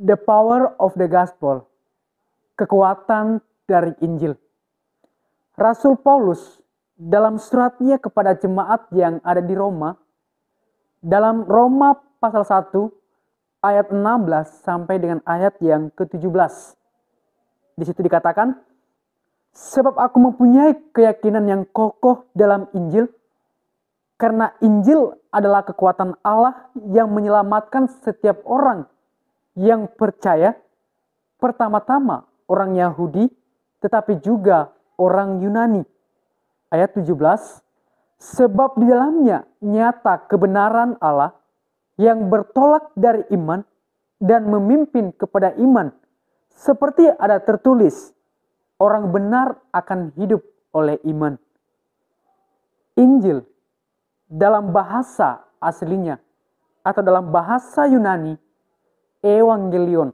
The power of the gospel. Kekuatan dari Injil. Rasul Paulus dalam suratnya kepada jemaat yang ada di Roma, dalam Roma pasal 1 ayat 16 sampai dengan ayat yang ke-17. Di situ dikatakan, sebab aku mempunyai keyakinan yang kokoh dalam Injil, karena Injil adalah kekuatan Allah yang menyelamatkan setiap orang yang percaya, pertama-tama orang Yahudi, tetapi juga orang Yunani. Ayat 17, sebab di dalamnya nyata kebenaran Allah yang bertolak dari iman dan memimpin kepada iman, seperti ada tertulis, orang benar akan hidup oleh iman. Injil dalam bahasa aslinya atau dalam bahasa Yunani, Evangelion,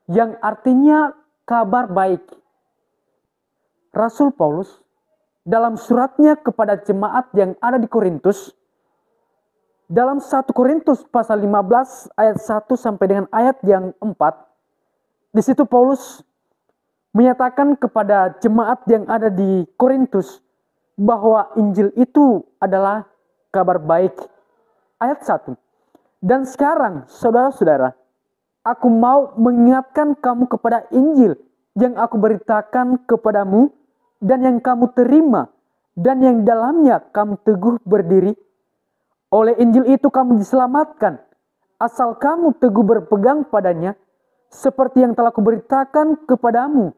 yang artinya kabar baik. Rasul Paulus dalam suratnya kepada jemaat yang ada di Korintus, dalam 1 Korintus pasal 15 ayat 1 sampai dengan ayat yang 4, di situ Paulus menyatakan kepada jemaat yang ada di Korintus bahwa Injil itu adalah kabar baik. Ayat 1. Dan sekarang, saudara-saudara, aku mau mengingatkan kamu kepada Injil yang aku beritakan kepadamu dan yang kamu terima dan yang dalamnya kamu teguh berdiri. Oleh Injil itu kamu diselamatkan, asal kamu teguh berpegang padanya, seperti yang telah kuberitakan kepadamu,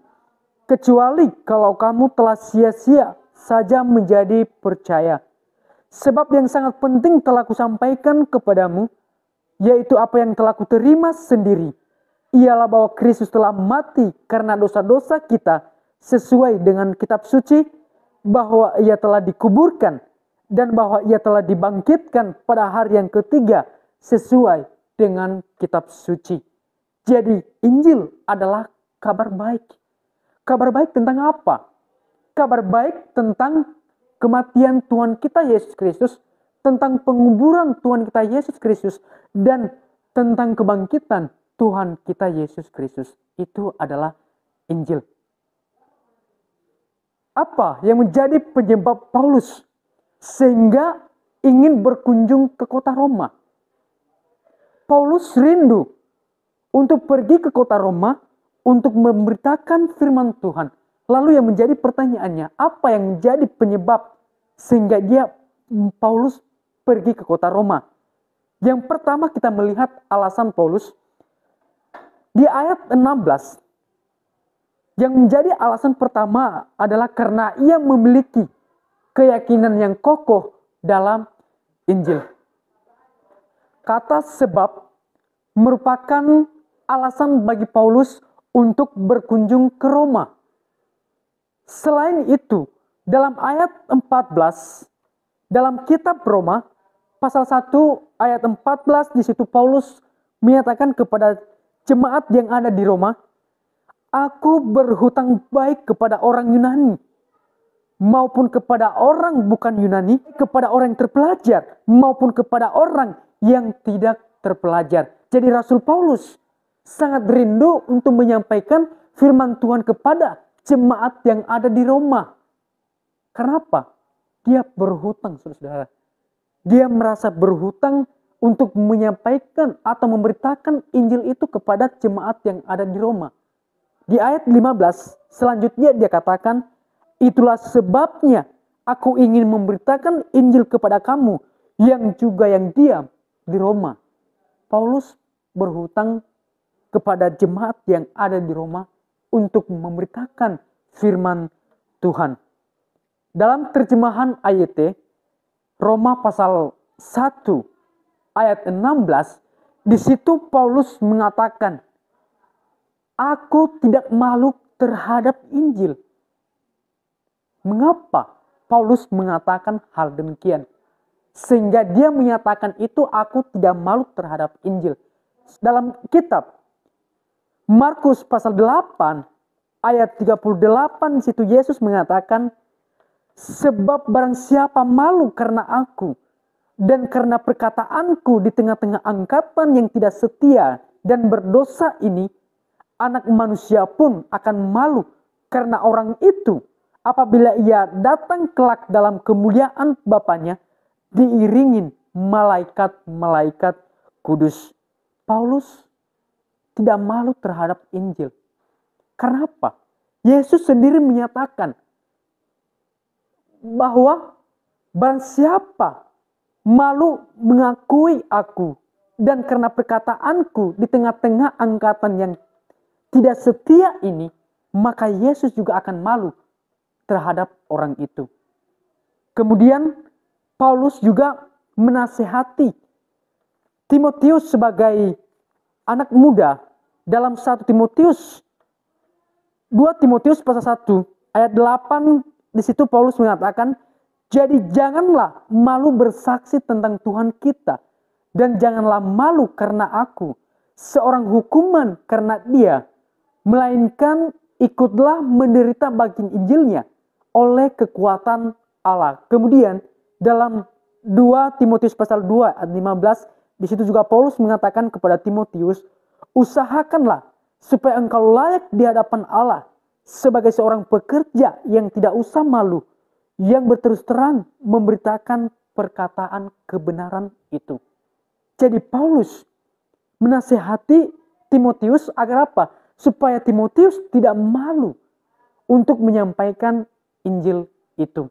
kecuali kalau kamu telah sia-sia saja menjadi percaya. Sebab yang sangat penting telah kusampaikan kepadamu, yaitu apa yang telah kuterima sendiri, ialah bahwa Kristus telah mati karena dosa-dosa kita sesuai dengan kitab suci, bahwa ia telah dikuburkan, dan bahwa ia telah dibangkitkan pada hari yang ketiga sesuai dengan kitab suci. Jadi Injil adalah kabar baik. Kabar baik tentang apa? Kabar baik tentang kematian Tuhan kita Yesus Kristus, tentang penguburan Tuhan kita Yesus Kristus, dan tentang kebangkitan Tuhan kita Yesus Kristus. Itu adalah Injil. Apa yang menjadi penyebab Paulus sehingga ingin berkunjung ke kota Roma? Paulus rindu untuk pergi ke kota Roma untuk memberitakan firman Tuhan. Lalu yang menjadi pertanyaannya, apa yang menjadi penyebab sehingga Paulus pergi ke kota Roma? Yang pertama kita melihat alasan Paulus di ayat 16. Yang menjadi alasan pertama adalah karena ia memiliki keyakinan yang kokoh dalam Injil. Kata sebab merupakan alasan bagi Paulus untuk berkunjung ke Roma. Selain itu, dalam ayat 14, dalam kitab Roma, pasal 1 ayat 14, di situ Paulus menyatakan kepada jemaat yang ada di Roma, aku berhutang baik kepada orang Yunani, maupun kepada orang bukan Yunani, kepada orang yang terpelajar, maupun kepada orang yang tidak terpelajar. Jadi Rasul Paulus sangat rindu untuk menyampaikan firman Tuhan kepada jemaat yang ada di Roma. Kenapa? Dia berhutang, saudara-saudara. Dia merasa berhutang untuk menyampaikan atau memberitakan Injil itu kepada jemaat yang ada di Roma. Di ayat 15, selanjutnya dia katakan, itulah sebabnya aku ingin memberitakan Injil kepada kamu yang juga yang diam di Roma. Paulus berhutang kepada jemaat yang ada di Roma untuk memberitakan firman Tuhan. Dalam terjemahan AYT, Roma pasal 1 ayat 16, di situ Paulus mengatakan, aku tidak malu terhadap Injil. Mengapa Paulus mengatakan hal demikian? Sehingga dia menyatakan itu, aku tidak malu terhadap Injil. Dalam kitab Markus pasal 8 ayat 38, di situ Yesus mengatakan, sebab barang siapa malu karena aku dan karena perkataanku di tengah-tengah angkatan yang tidak setia dan berdosa ini, Anak Manusia pun akan malu karena orang itu apabila ia datang kelak dalam kemuliaan Bapanya diiringin malaikat-malaikat kudus. Paulus tidak malu terhadap Injil. Karena apa? Yesus sendiri menyatakan bahwa barang siapa malu mengakui aku dan karena perkataanku di tengah-tengah angkatan yang tidak setia ini, maka Yesus juga akan malu terhadap orang itu. Kemudian Paulus juga menasehati Timotius sebagai anak muda dalam 1 Timotius 2 Timotius pasal 1 ayat 8, di situ Paulus mengatakan, jadi janganlah malu bersaksi tentang Tuhan kita, dan janganlah malu karena aku seorang hukuman karena dia, melainkan ikutlah menderita bagi Injilnya oleh kekuatan Allah. Kemudian dalam 2 Timotius pasal 2 ayat 15, di situ juga Paulus mengatakan kepada Timotius, usahakanlah supaya engkau layak di hadapan Allah sebagai seorang pekerja yang tidak usah malu, yang berterus terang memberitakan perkataan kebenaran itu. Jadi Paulus menasehati Timotius agar apa? Supaya Timotius tidak malu untuk menyampaikan Injil itu.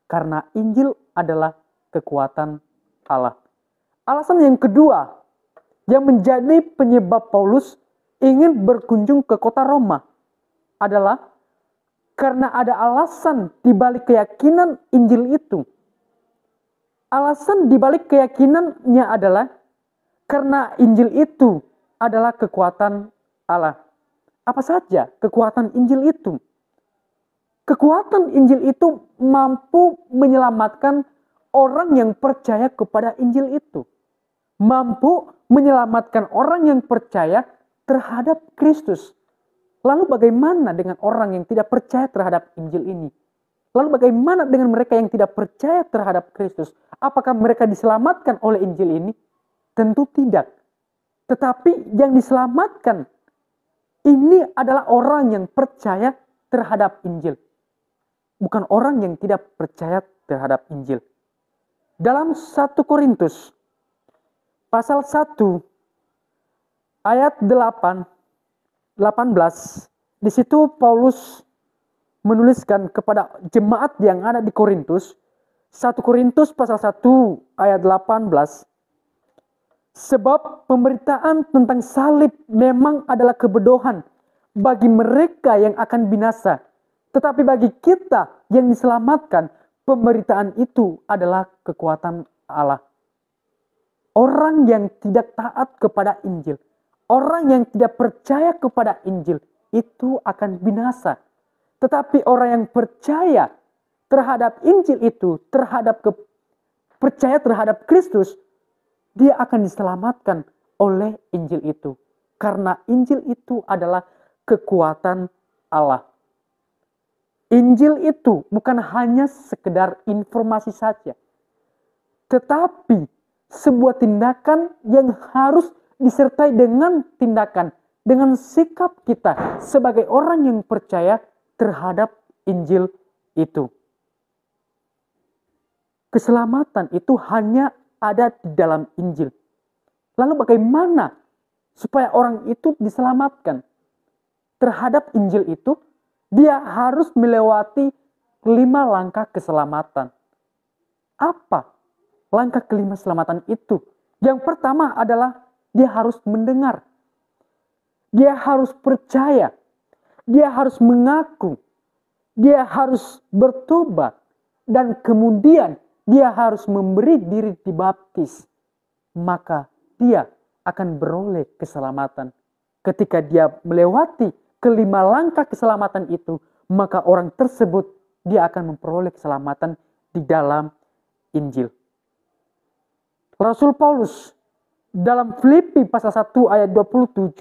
Karena Injil adalah kekuatan Allah. Alasan yang kedua yang menjadi penyebab Paulus ingin berkunjung ke kota Roma adalah karena ada alasan di balik keyakinan Injil itu. Alasan di balik keyakinannya adalah karena Injil itu adalah kekuatan Allah. Apa saja kekuatan Injil itu? Kekuatan Injil itu mampu menyelamatkan orang yang percaya kepada Injil itu. Mampu menyelamatkan orang yang percaya terhadap Kristus. Lalu bagaimana dengan orang yang tidak percaya terhadap Injil ini? Lalu bagaimana dengan mereka yang tidak percaya terhadap Kristus? Apakah mereka diselamatkan oleh Injil ini? Tentu tidak. Tetapi yang diselamatkan ini adalah orang yang percaya terhadap Injil. Bukan orang yang tidak percaya terhadap Injil. Dalam 1 Korintus pasal 1 ayat 18, di situ Paulus menuliskan kepada jemaat yang ada di Korintus, 1 Korintus pasal 1 ayat 18, sebab pemberitaan tentang salib memang adalah kebodohan bagi mereka yang akan binasa. Tetapi bagi kita yang diselamatkan, pemberitaan itu adalah kekuatan Allah. Orang yang tidak taat kepada Injil, orang yang tidak percaya kepada Injil, itu akan binasa. Tetapi orang yang percaya terhadap Injil itu, percaya terhadap Kristus, dia akan diselamatkan oleh Injil itu. Karena Injil itu adalah kekuatan Allah. Injil itu bukan hanya sekedar informasi saja. Tetapi sebuah tindakan yang harus disertai dengan tindakan, dengan sikap kita sebagai orang yang percaya terhadap Injil itu. Keselamatan itu hanya ada di dalam Injil. Lalu bagaimana supaya orang itu diselamatkan terhadap Injil itu? Dia harus melewati 5 langkah keselamatan. Apa langkah kelima keselamatan itu? Yang pertama adalah dia harus mendengar. Dia harus percaya. Dia harus mengaku. Dia harus bertobat. Dan kemudian dia harus memberi diri dibaptis. Maka dia akan beroleh keselamatan. Ketika dia melewati kelima langkah keselamatan itu, maka orang tersebut dia akan memperoleh keselamatan di dalam Injil. Rasul Paulus dalam Filipi pasal 1 ayat 27,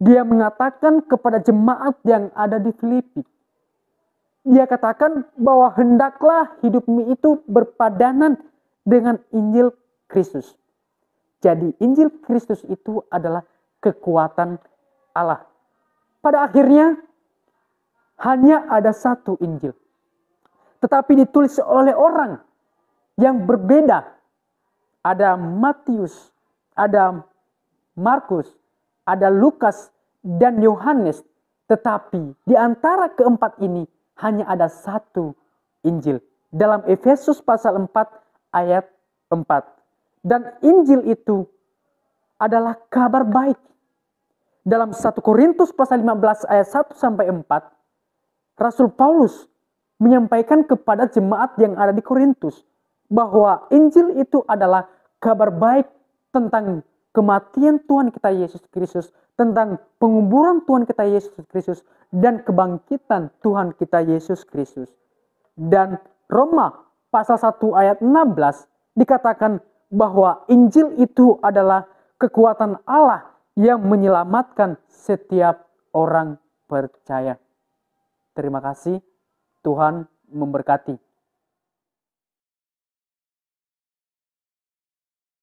dia mengatakan kepada jemaat yang ada di Filipi, dia katakan bahwa hendaklah hidupmu itu berpadanan dengan Injil Kristus. Jadi Injil Kristus itu adalah kekuatan Allah. Pada akhirnya hanya ada satu Injil. Tetapi ditulis oleh orang yang berbeda. Ada Matius, ada Markus, ada Lukas, dan Yohanes. Tetapi di antara keempat ini hanya ada satu Injil. Dalam Efesus pasal 4 ayat 4. Dan Injil itu adalah kabar baik. Dalam 1 Korintus pasal 15 ayat 1 sampai 4, Rasul Paulus menyampaikan kepada jemaat yang ada di Korintus bahwa Injil itu adalah kabar baik tentang kematian Tuhan kita Yesus Kristus, tentang penguburan Tuhan kita Yesus Kristus, dan kebangkitan Tuhan kita Yesus Kristus. Dan Roma pasal 1 ayat 16 dikatakan bahwa Injil itu adalah kekuatan Allah yang menyelamatkan setiap orang percaya. Terima kasih, Tuhan memberkati.